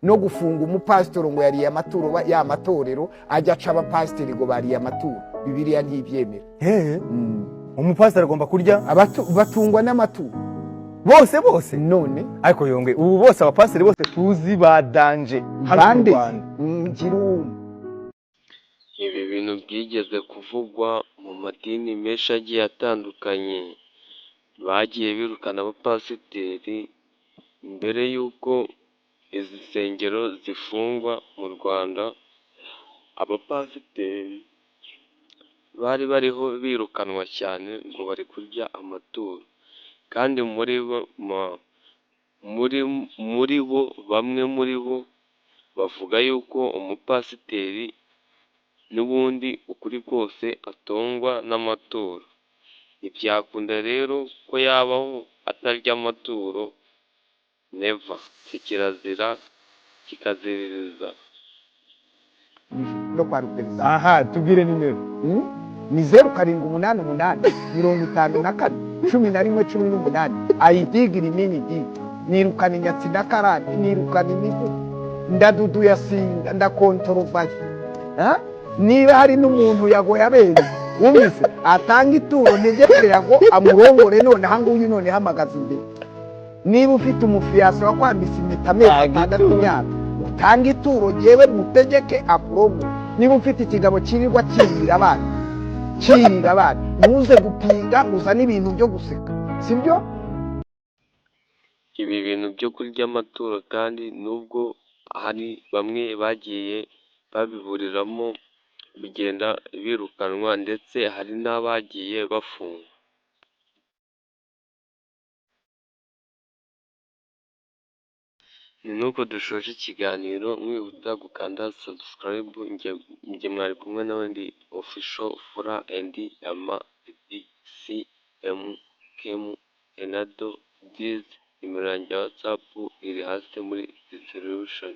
no gufunga umupasitoro ngo yariye amaturo ya matorero ajya aca abapasiteri ngo bariye amaturo. Bibiliya ntibyemera. Umupasiteri agomba kurya batungwa n'amaturo bose none. Ariko Yongwe, ubu bose abapasiteri bose tuzi badanje bande ibi bintu byigeze kuvugwa mu madini menshi agiye atandukanye, bagiye birukana abapasiteri mbere y'uko izi nsengero zifungwa mu Rwanda. Abapasiteri bari bariho birukanwa cyane ngo bari kurya amaturo, kandi bamwe muri bo bavuga yuko umupasiteri n'ubundi ukuri kose atungwa n'amaturo. Ntibyakunda rero ko yabaho atarya amaturo, neva, kirazira kikaziririza. no kwa Ruperezida. Aha, tubwire nimero. Ni 0788 54 11 18. Ayidigiri nini di nirukana inyatsi n'akarani, nirukana imivu, ndadudu yasinga, ndakontorobasi. Niba hari n'umuntu yagoye abere wumvise atanga ituro ntegerera ngo amurongore, none hanguyu none hamagaze imbere. Niba ufite umufiyaso wakwambisa impeta amezi 6 myaka, utanga ituro jewe mutegeke akurongore. Niba ufite ikigabo kirirwa kirira abana muze gupinga uzana ibintu byo guseka, sibyo? Ibi bintu byo kurya amaturo kandi nubwo hari bamwe bagiye babiburiramo bigenda birukanwa, ndetse hari n'abagiye bafungwa. Ni nuko dushoje ikiganiro, mwihuta gukanda subscribe. Njye mwari kumwe n'abandi official Fura and Yama DCM Enado Diz. Nimero yanjye ya WhatsApp iri hasi muri description.